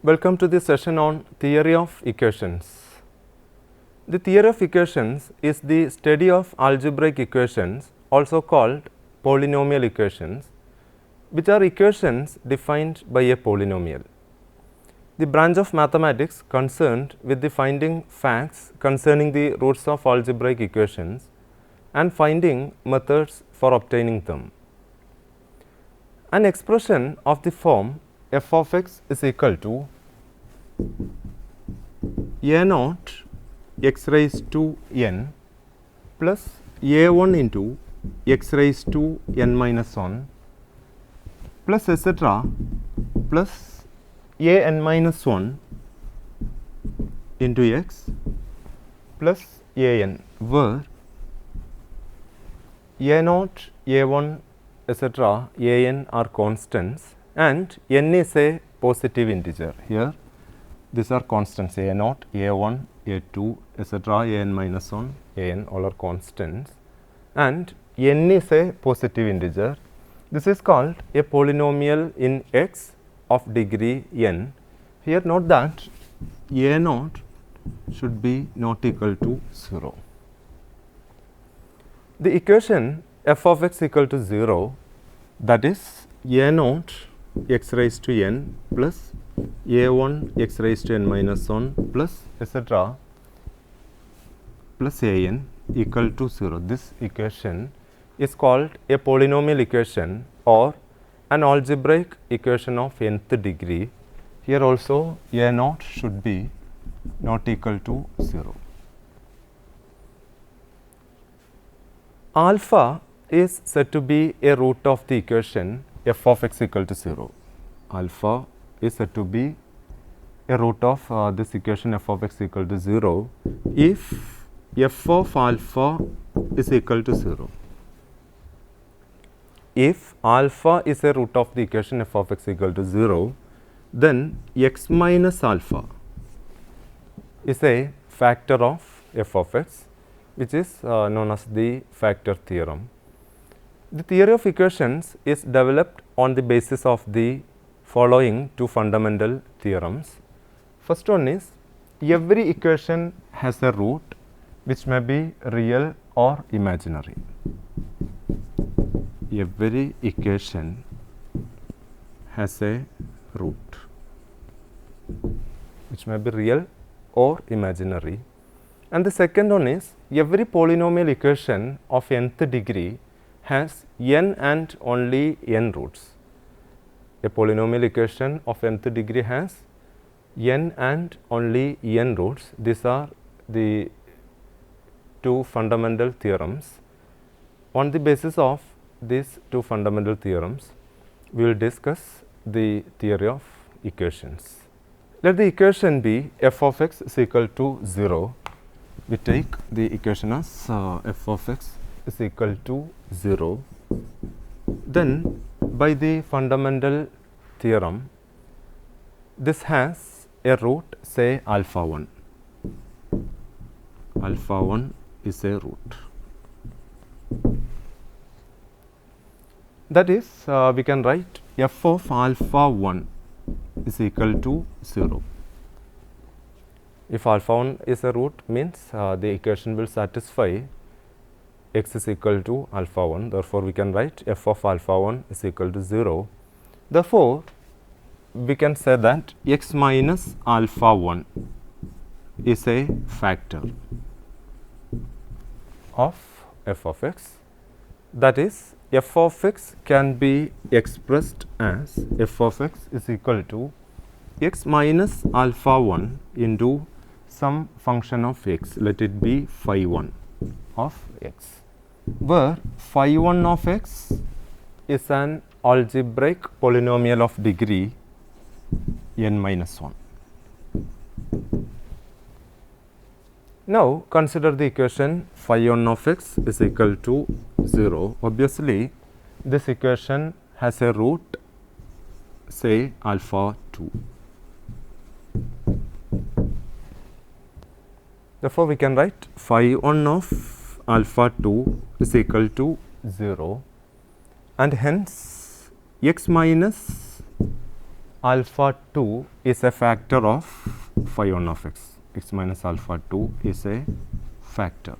Welcome to the session on theory of equations. The theory of equations is the study of algebraic equations, also called polynomial equations, which are equations defined by a polynomial. The branch of mathematics concerned with the finding facts concerning the roots of algebraic equations and finding methods for obtaining them. An expression of the form f of x is equal to a naught x raised to n plus a1 into x raised to n minus 1 plus etc. plus a n minus 1 into x plus a n, where a naught, a1, etc., a n are constants and n is a positive integer. Here these are constants, a naught, a1, a2, etc., a n minus 1, a n, all are constants, and n is a positive integer. This is called a polynomial in x of degree n. Here note that a naught should be not equal to 0. The equation f of x equal to 0, that is a naught x raised to n plus a1 x raised to n minus 1 plus etc. plus a n equal to 0. This equation is called a polynomial equation or an algebraic equation of nth degree. Here also a naught should be not equal to 0. Alpha is said to be a root of the equation f of x equal to 0. Alpha is said to be a root of this equation f of x equal to 0 if f of alpha is equal to 0. If alpha is a root of the equation f of x equal to 0, then x minus alpha is a factor of f of x, which is known as the factor theorem. The theory of equations is developed on the basis of the following two fundamental theorems. First one is, every equation has a root which may be real or imaginary. Every equation has a root which may be real or imaginary. And the second one is, every polynomial equation of nth degree has n and only n roots. A polynomial equation of nth degree has n and only n roots. These are the two fundamental theorems. On the basis of these two fundamental theorems, we will discuss the theory of equations. Let the equation be f of x is equal to 0. We take the equation as f of x is equal to 0. Then by the fundamental theorem, this has a root, say alpha 1. Alpha 1 is a root. That is, we can write f of alpha 1 is equal to 0. If alpha 1 is a root, means the equation will satisfy x is equal to alpha 1. Therefore, we can write f of alpha 1 is equal to 0. Therefore, we can say that x minus alpha 1 is a factor of f of x. That is, f of x can be expressed as f of x is equal to x minus alpha 1 into some function of x, let it be phi 1 of x, where phi 1 of x is an algebraic polynomial of degree n minus 1. Now, consider the equation phi 1 of x is equal to 0. Obviously, this equation has a root, say alpha 2. Therefore, we can write phi 1 of alpha 2 is equal to 0, and hence x minus alpha 2 is a factor of phi 1 of x. X minus alpha 2 is a factor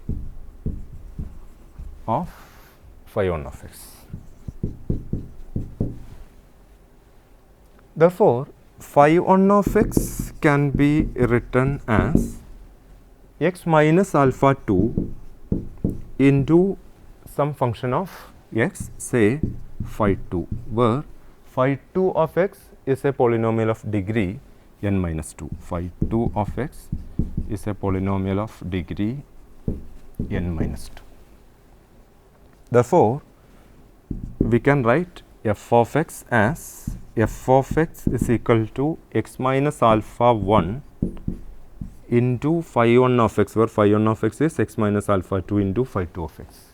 of phi 1 of x. Therefore, phi 1 of x can be written as x minus alpha 2 into some function of x, say phi 2, where phi 2 of x is a polynomial of degree n minus 2. Phi 2 of x is a polynomial of degree n minus 2. Therefore, we can write f of x as f of x is equal to x minus alpha 1 into phi 1 of x, where phi 1 of x is x minus alpha 2 into phi 2 of x.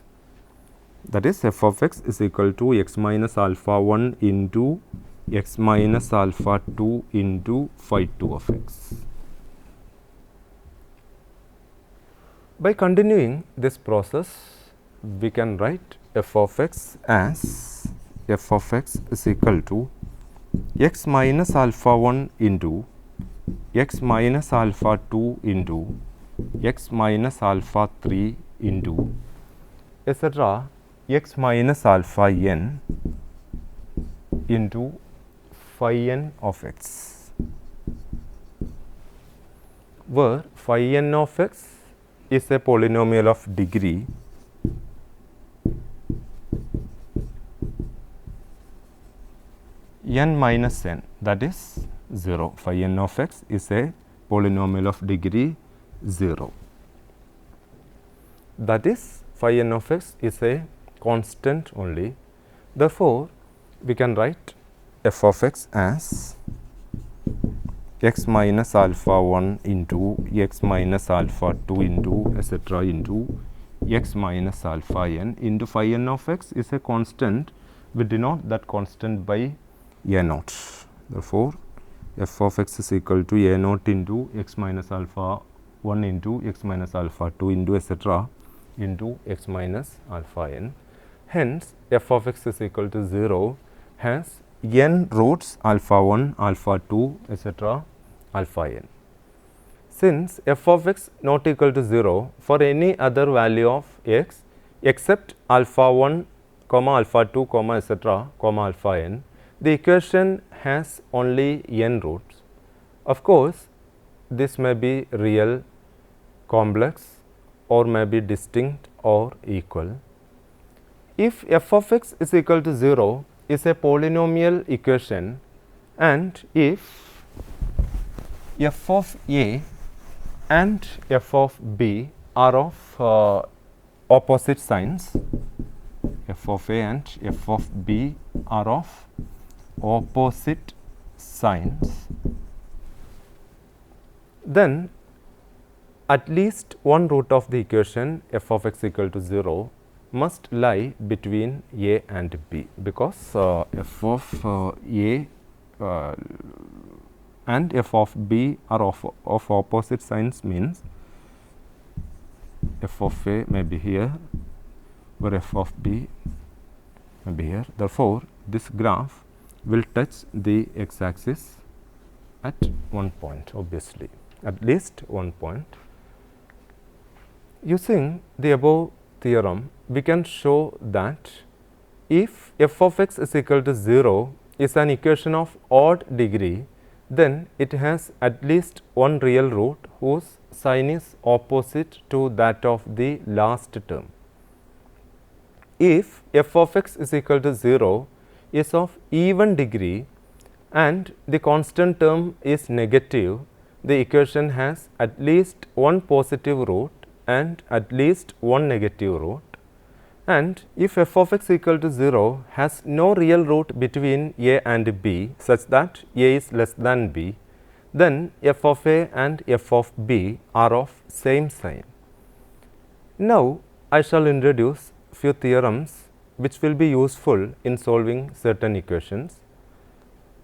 That is, f of x is equal to x minus alpha 1 into x minus alpha 2 into phi 2 of x. By continuing this process, we can write f of x as f of x is equal to x minus alpha 1 into x minus alpha 2 into x minus alpha 3 into etc. x minus alpha n into phi n of x, where phi n of x is a polynomial of degree n minus n, that is 0. Phi n of x is a polynomial of degree 0. That is, phi n of x is a constant only. Therefore, we can write f of x as x minus alpha 1 into x minus alpha 2 into etc. into x minus alpha n into phi n of x is a constant. We denote that constant by a naught. Therefore, f of x is equal to a naught into x minus alpha 1 into x minus alpha 2 into etc. into x minus alpha n. Hence, f of x is equal to 0 has n roots alpha 1, alpha 2 etc. alpha n. Since f of x not equal to 0 for any other value of x except alpha 1, comma alpha 2, comma etc., comma alpha n, the equation has only n roots. Of course, this may be real, complex, or may be distinct or equal. If f of x is equal to 0 is a polynomial equation, and if f of a and f of b are of opposite signs, f of a and f of b are of opposite signs, then at least one root of the equation f of x equal to 0 must lie between a and b, because f of a and f of b are of opposite signs, means f of a may be here, where f of b may be here. Therefore, this graph will touch the x axis at one point, obviously, at least one point. Using the above theorem, we can show that if f of x is equal to 0 is an equation of odd degree, then it has at least one real root whose sign is opposite to that of the last term. If f of x is equal to 0 is of even degree and the constant term is negative, the equation has at least one positive root and at least one negative root. And if f of x equal to 0 has no real root between a and b such that a is less than b, then f of a and f of b are of same sign. Now, I shall introduce few theorems which will be useful in solving certain equations.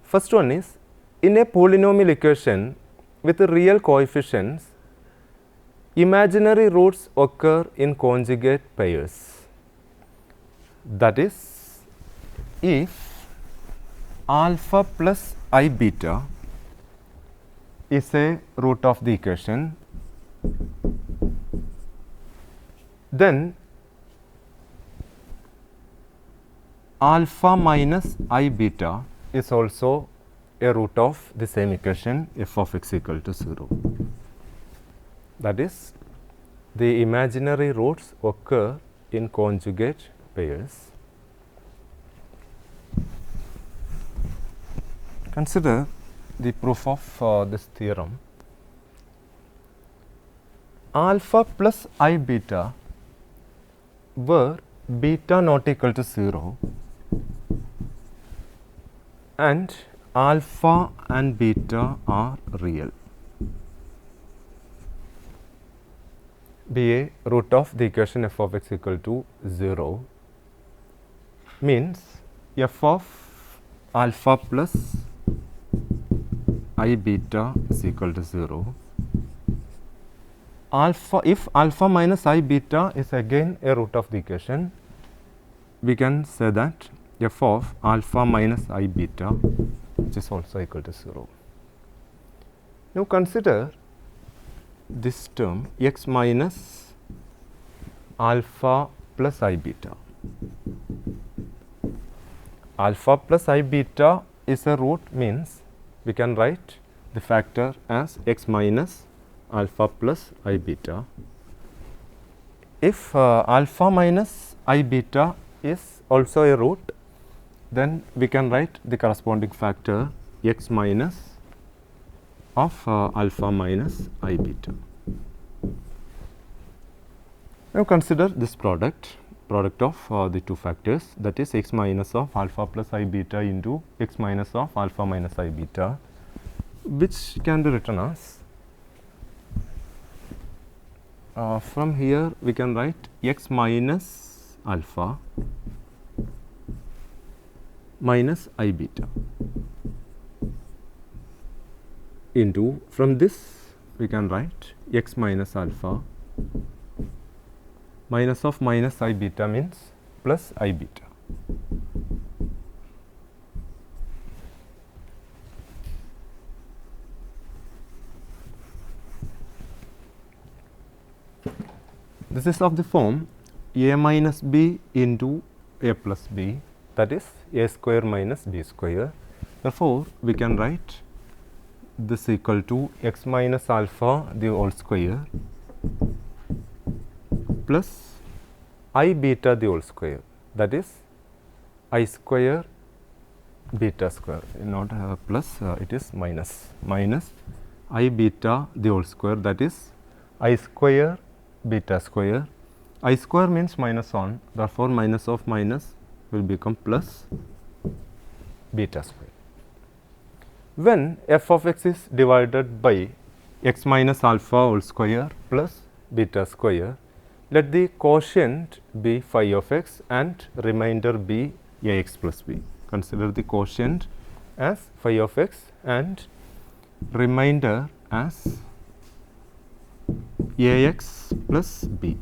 First one is, in a polynomial equation with real coefficients, imaginary roots occur in conjugate pairs. That is, if alpha plus I beta is a root of the equation, then alpha minus I beta is also a root of the same equation f of x equal to 0. That is, the imaginary roots occur in conjugate pairs. Consider the proof of this theorem. Alpha plus I beta where beta not equal to 0 and alpha and beta are real, be a root of the equation f of x equal to 0 means f of alpha plus I beta is equal to 0. Alpha, if alpha minus I beta is again a root of the equation, we can say that f of alpha minus I beta, which is also equal to 0. Now consider this term x minus alpha plus I beta. Alpha plus I beta is a root, means we can write the factor as x minus alpha plus I beta. If alpha minus I beta is also a root, then we can write the corresponding factor x minus of alpha minus I beta. Now consider this product of the two factors, that is x minus of alpha plus I beta into x minus of alpha minus I beta, which can be written as from here we can write x minus alpha minus I beta into, from this we can write x minus alpha minus of minus I beta means plus I beta. This is of the form a minus b into a plus b, that is a square minus b square. Therefore, we can write this equal to x minus alpha the whole square plus I beta the whole square, that is I square beta square, not plus, it is minus I beta the whole square, that is I square beta square. I square means minus 1, therefore minus of minus will become plus beta square. When f of x is divided by x minus alpha whole square plus beta square, let the quotient be phi of x and remainder be a x plus b. Consider the quotient as phi of x and remainder as a x plus b.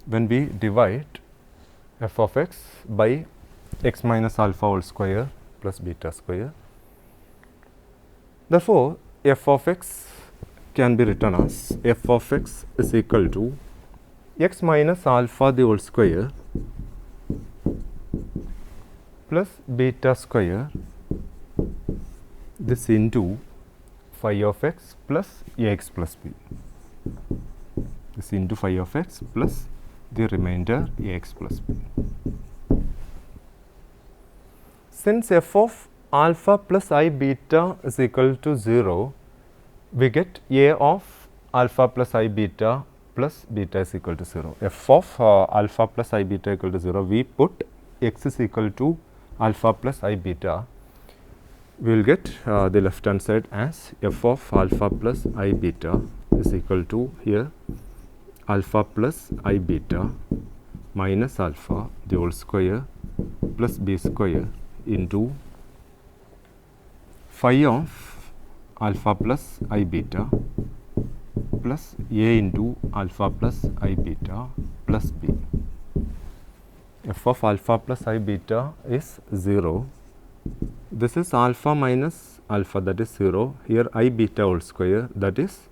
When we divide f of x by x minus alpha whole square plus beta square, therefore f of x can be written as f of x is equal to x minus alpha the whole square plus beta square, this into phi of x plus ax plus b, this into phi of x plus the remainder ax plus b. Since f of alpha plus I beta is equal to 0, we get a of alpha plus I beta plus beta is equal to 0. F of alpha plus I beta equal to 0, we put x is equal to alpha plus I beta, we will get the left hand side as f of alpha plus I beta is equal to here alpha plus I beta minus alpha the whole square plus b square into phi of alpha plus I beta plus a into alpha plus I beta plus b. F of alpha plus I beta is 0, This is alpha minus alpha, that is 0. Here I beta whole square, that is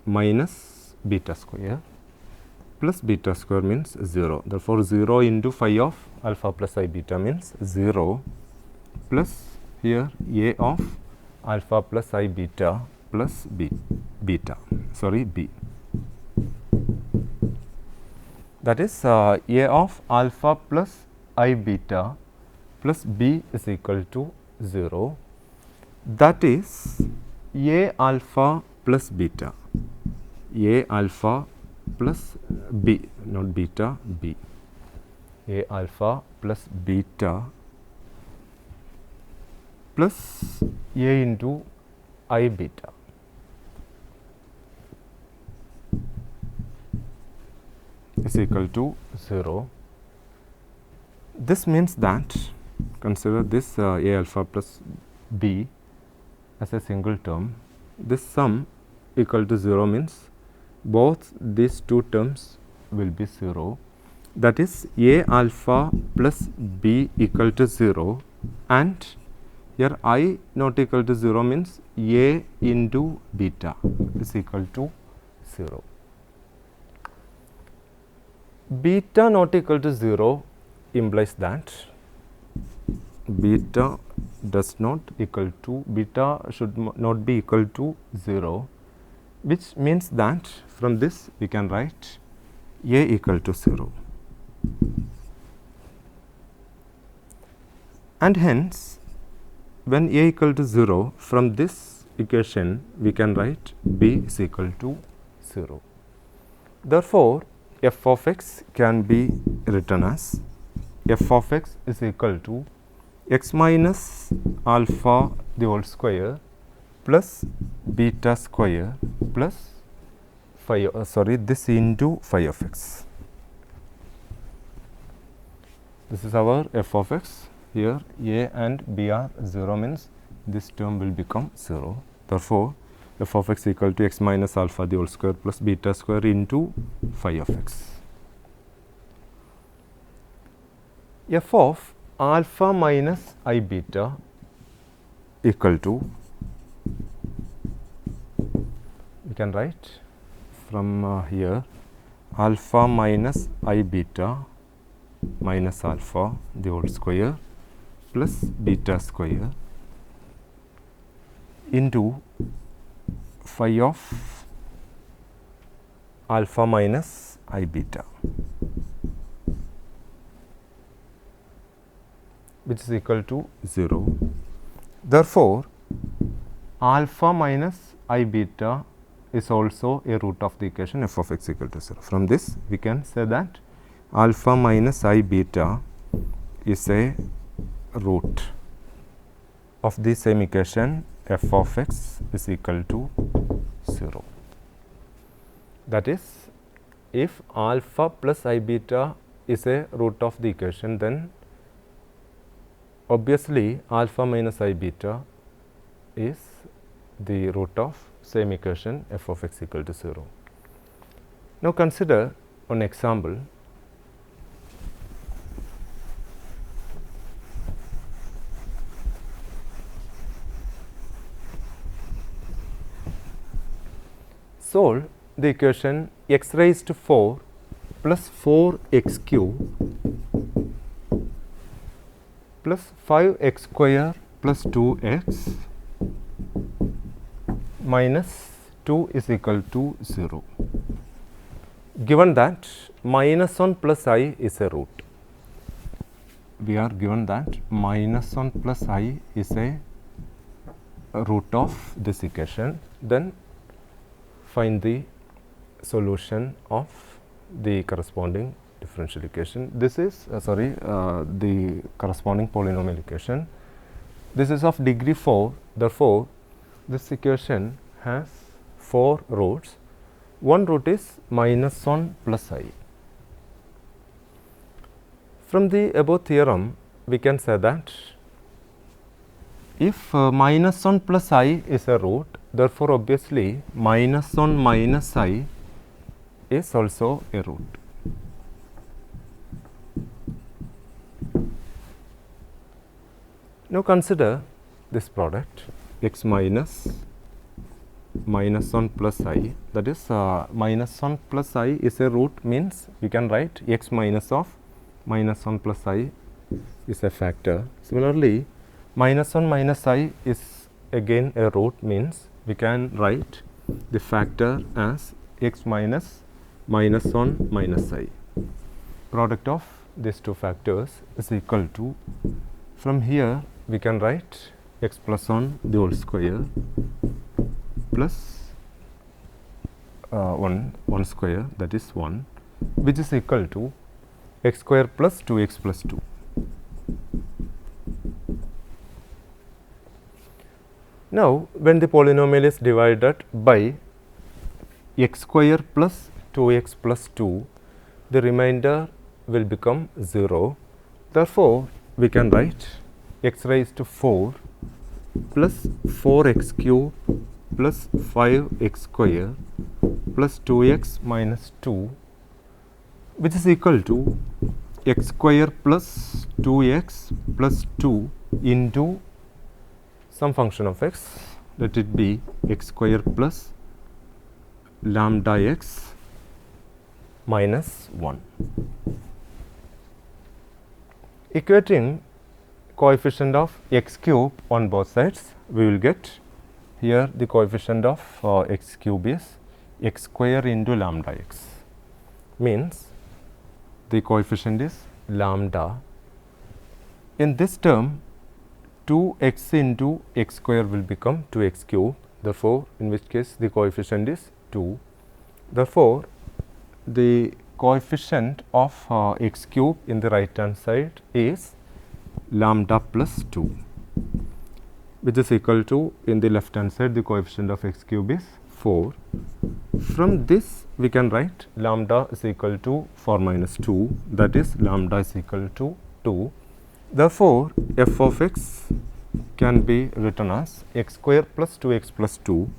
minus beta square, plus beta square means 0. Therefore, 0 into phi of alpha plus I beta means 0, plus here a of alpha plus I beta plus b, b. That is a of alpha plus I beta plus b is equal to 0. That is a alpha plus beta, a alpha plus b, not beta, b, a alpha plus beta plus a into I beta. Is equal to 0. This means that, consider this a alpha plus b as a single term. This sum equal to 0 means both these two terms will be 0. That is a alpha plus b equal to 0, and here I not equal to 0 means a into beta is equal to 0. Beta not equal to 0 implies that beta does not equal to, beta should not be equal to 0, which means that from this we can write a equal to 0. And hence, when a equal to 0, from this equation we can write b is equal to 0. Therefore, f of x can be written as f of x is equal to x minus alpha the whole square plus beta square plus phi, this into phi of x. This is our f of x. Here a and b are 0 means this term will become 0. Therefore, f of x equal to x minus alpha the whole square plus beta square into phi of x. F of alpha minus I beta equal to, we can write from here alpha minus I beta minus alpha the whole square plus beta square into phi of alpha minus I beta, which is equal to 0. Therefore, alpha minus I beta is also a root of the equation f of x equal to 0. From this we can say that alpha minus I beta is a root of the same equation f of x is equal to 0. That is, if alpha plus I beta is a root of the equation, then obviously alpha minus I beta is the root of same equation f of x equal to 0. Now consider one example. Solve the equation x raised to 4 plus 4x cube plus 5x square plus 2x minus 2 is equal to 0. Given that minus 1 plus I is a root, we are given that minus 1 plus I is a root of this equation, then find the solution of the corresponding differential equation. This is the corresponding polynomial equation. This is of degree 4. Therefore, this equation has 4 roots. One root is minus 1 plus I. From the above theorem, we can say that if minus 1 plus I is a root, therefore, obviously minus 1 minus I is also a root. Now consider this product x minus 1 plus I, that is minus 1 plus I is a root, means we can write x minus of minus 1 plus I is a factor. Similarly, minus 1 minus I is again a root, means we can write the factor as x minus 1 minus I. Product of these two factors is equal to, from here we can write x plus 1 the whole square plus 1 square, that is 1, which is equal to x square plus 2x plus 2. Now, when the polynomial is divided by x square plus 2x plus 2, the remainder will become 0. Therefore, we can write x raised to 4 plus 4x cube plus 5x square plus 2x minus 2, which is equal to x square plus 2x plus 2 into some function of x, let it be x square plus lambda x minus 1. Equating coefficient of x cube on both sides, we will get here the coefficient of x cube is x square into lambda x, means the coefficient is lambda. In this term, 2x into x square will become 2x cube, therefore, in which case the coefficient is 2. Therefore, the coefficient of x cube in the right hand side is lambda plus 2, which is equal to, in the left hand side the coefficient of x cube is 4. From this we can write lambda is equal to 4 minus 2, that is lambda is equal to 2. Therefore, f of x can be written as x square plus 2x plus 2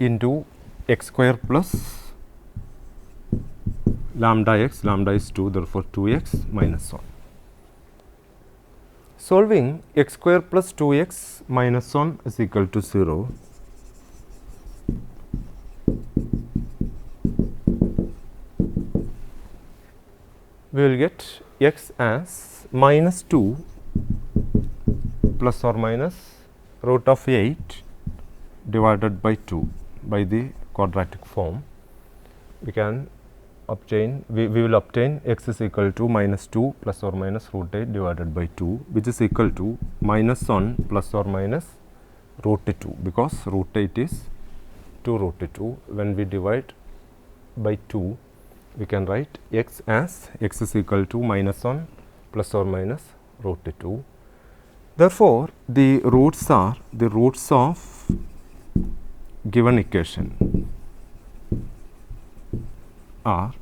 into x square plus lambda x, lambda is 2, therefore 2x minus 1. Solving x square plus 2x minus 1 is equal to 0. We will get x as minus 2 plus or minus root of 8 divided by 2 by the quadratic form. We can obtain, we will obtain x is equal to minus 2 plus or minus root 8 divided by 2, which is equal to minus 1 plus or minus root 2, because root 8 is 2 root 2. When we divide by 2, we can write x as x is equal to minus 1 plus or minus root 2. Therefore, the roots are the roots of given equation are,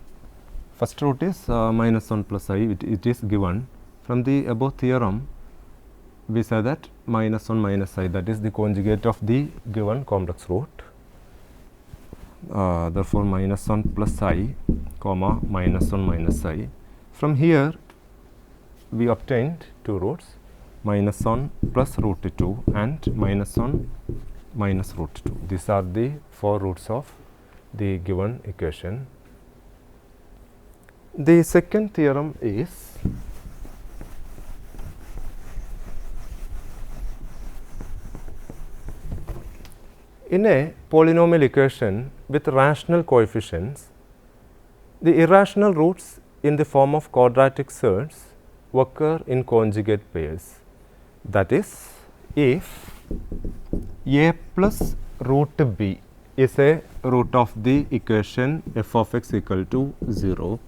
first root is minus 1 plus I, it is given. From the above theorem, we say that minus 1 minus I, that is the conjugate of the given complex root. Therefore, minus 1 plus I comma minus 1 minus I. From here, we obtained two roots, minus 1 plus root 2 and minus 1 minus root 2. These are the four roots of the given equation. The second theorem is in a polynomial equation with rational coefficients, the irrational roots in the form of quadratic surds occur in conjugate pairs. That is, if a plus root b is a root of the equation f of x equal to 0,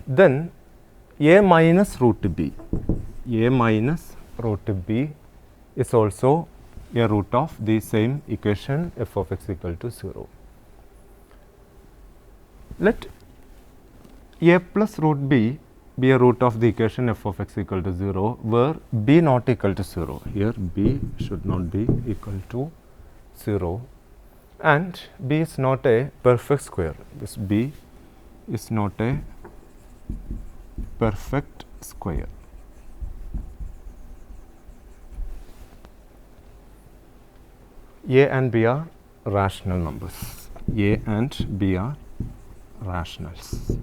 then a minus root b is also a root of the same equation f of x equal to 0. Let a plus root b be a root of the equation f of x equal to 0, where b not equal to 0. Here b should not be equal to 0, and b is not a perfect square. This b is not a perfect square. A and B are rational numbers. A and B are rationals.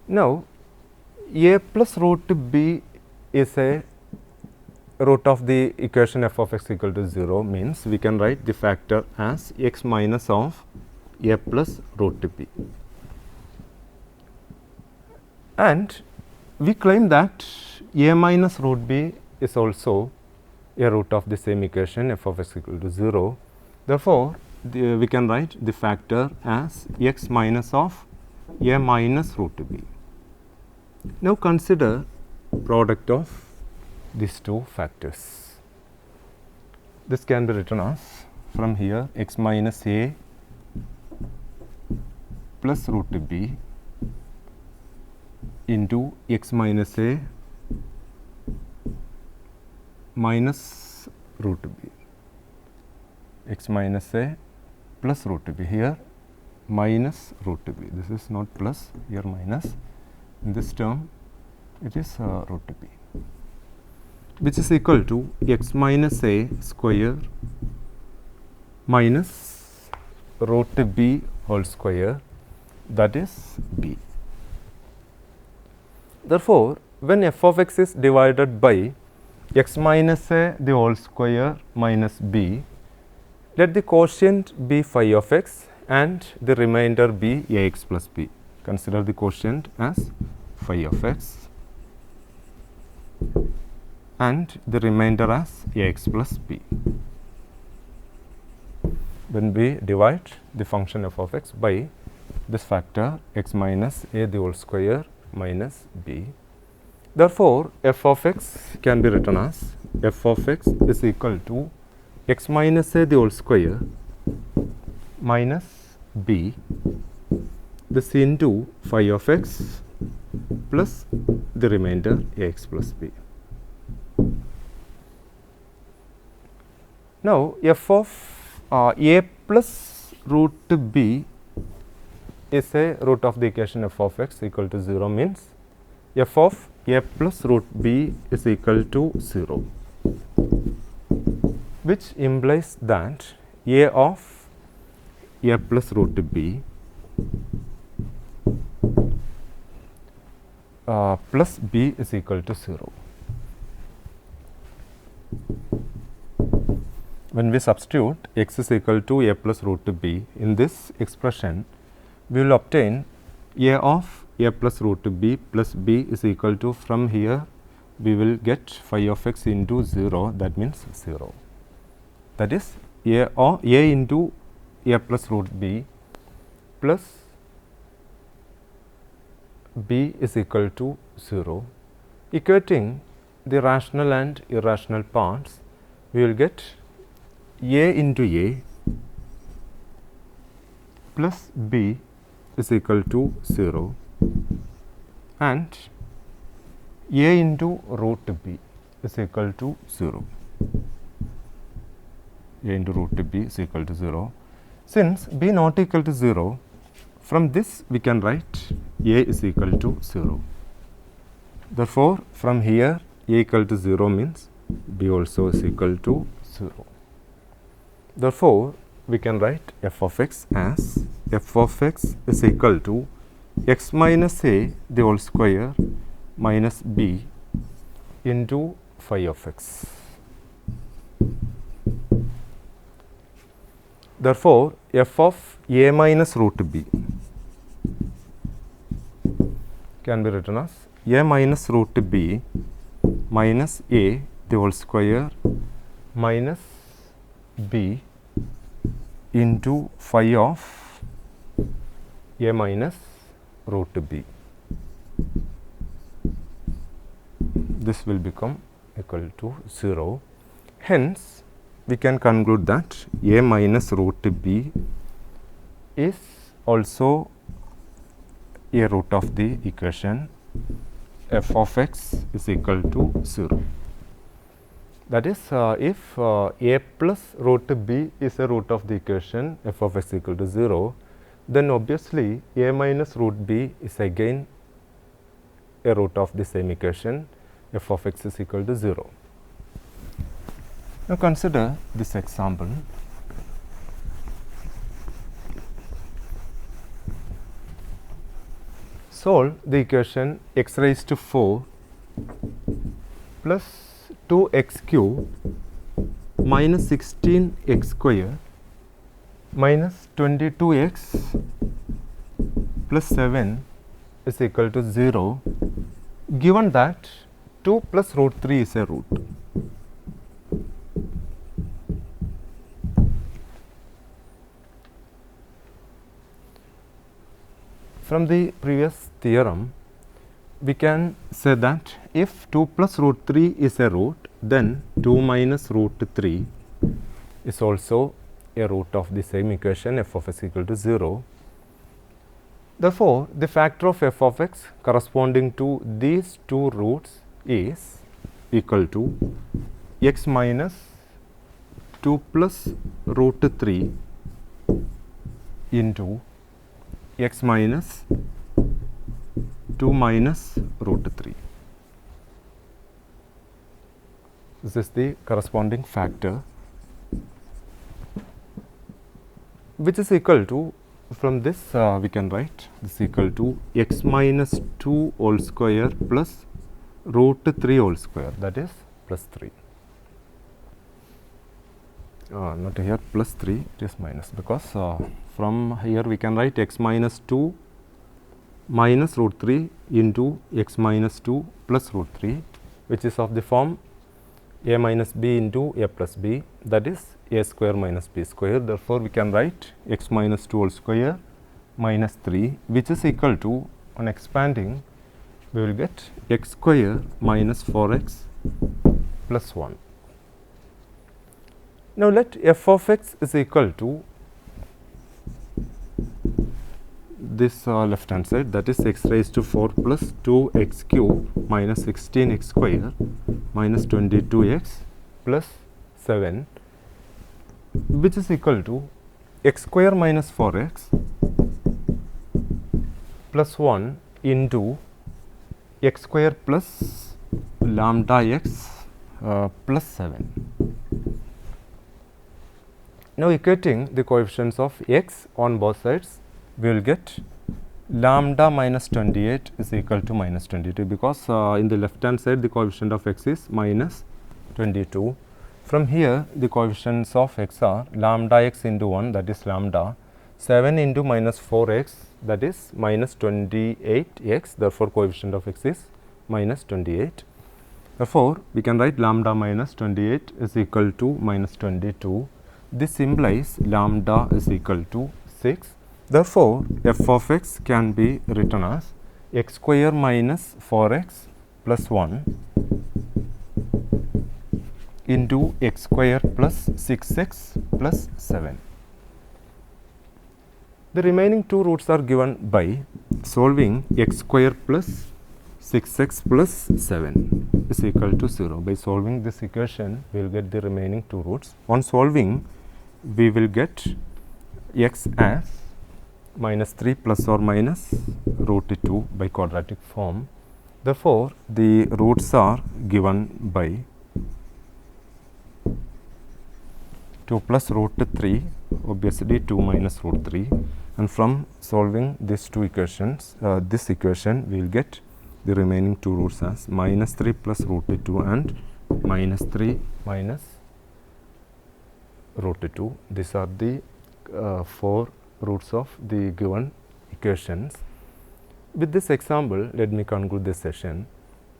Now, A plus root B is a root of the equation f of x equal to 0, means we can write the factor as x minus of A plus root B. And we claim that A minus root B is also a root of the same equation f of x equal to 0. Therefore, we can write the factor as x minus of A minus root B. Now, consider product of these two factors. This can be written as, from here, x minus A plus root B into x minus A minus root B. X minus A plus root B, here minus root B. This is not plus, here minus. In this term, it is root B, which is equal to x minus A square minus root B whole square, that is B. Therefore, when f of x is divided by x minus A the whole square minus B, let the quotient be phi of x and the remainder be ax plus b. Consider the quotient as phi of x and the remainder as ax plus b. When we divide the function f of x by this factor x minus A the whole square minus b, therefore, f of x can be written as f of x is equal to x minus A the whole square minus b, this into phi of x plus the remainder ax plus b. Now, f of A plus root b is a root of the equation f of x equal to 0, means f of A plus root b is equal to 0, which implies that A of A plus root b plus b is equal to 0. When we substitute x is equal to A plus root b in this expression, we will obtain A of A plus root b plus b is equal to, from here we will get phi of x into 0, that means 0. That is A into A plus root b plus b is equal to 0. Equating the rational and irrational parts, we will get A into A plus b is equal to 0 and A into root b is equal to 0. A into root b is equal to 0. Since b not equal to 0, from this we can write A is equal to 0. Therefore, from here A equal to 0 means b also is equal to 0. Therefore, we can write f of x as f of x is equal to x minus A the whole square minus b into phi of x. Therefore, f of A minus root b can be written as A minus root b minus A the whole square minus b into phi of A minus root b. This will become equal to 0. Hence, we can conclude that A minus root b is also a root of the equation f of x is equal to 0. That is, if A plus root b is a root of the equation f of x equal to 0, then obviously a minus root b is again a root of the same equation, f of x is equal to 0. Now consider this example. Solve the equation x raised to 4 plus 2x cube minus 16x square minus 22x plus 7 is equal to 0, given that 2 plus root 3 is a root. From the previous theorem, we can say that if 2 plus root 3 is a root, then 2 minus root 3 is also a root of the same equation, f of x equal to 0. Therefore, the factor of f of x corresponding to these two roots is equal to x minus 2 plus root 3 into x minus 2 minus root 3. This is the corresponding factor, which is equal to, from this we can write this equal to x minus 2 whole square plus root 3 whole square, that is plus 3. Not here plus 3, it is minus, because from here we can write x minus 2 minus root 3 into x minus 2 plus root 3, which is of the form a minus b into a plus b, that is a square minus b square. Therefore, we can write x minus 2 whole square minus 3, which is equal to, on expanding, we will get x square minus 4x plus 1. Now, let f of x is equal to this left hand side, that is x raised to 4 plus 2x cube minus 16x square minus 22x plus 7, which is equal to x square minus 4x plus 1 into x square plus lambda x plus 7. Now, equating the coefficients of x on both sides, we will get lambda minus 28 is equal to minus 22, because in the left hand side the coefficient of x is minus 22. From here the coefficients of x are lambda x into 1, that is lambda, 7 into minus 4x, that is minus 28x, therefore coefficient of x is minus 28. Therefore, we can write lambda minus 28 is equal to minus 22. This implies lambda is equal to 6. Therefore, f of x can be written as x square minus 4x plus 1 into x square plus 6x plus 7. The remaining two roots are given by solving x square plus 6x plus 7 is equal to 0. By solving this equation, we will get the remaining two roots. On solving, we will get x as minus 3 plus or minus root 2 by quadratic form. Therefore, the roots are given by 2 plus root 3, obviously 2 minus root 3, and from solving these two equations, this equation, we will get the remaining two roots as minus 3 plus root 2 and minus 3 minus root 2. These are the 4 roots of the given equations. With this example, let me conclude this session.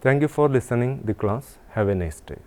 Thank you for listening the class. Have a nice day.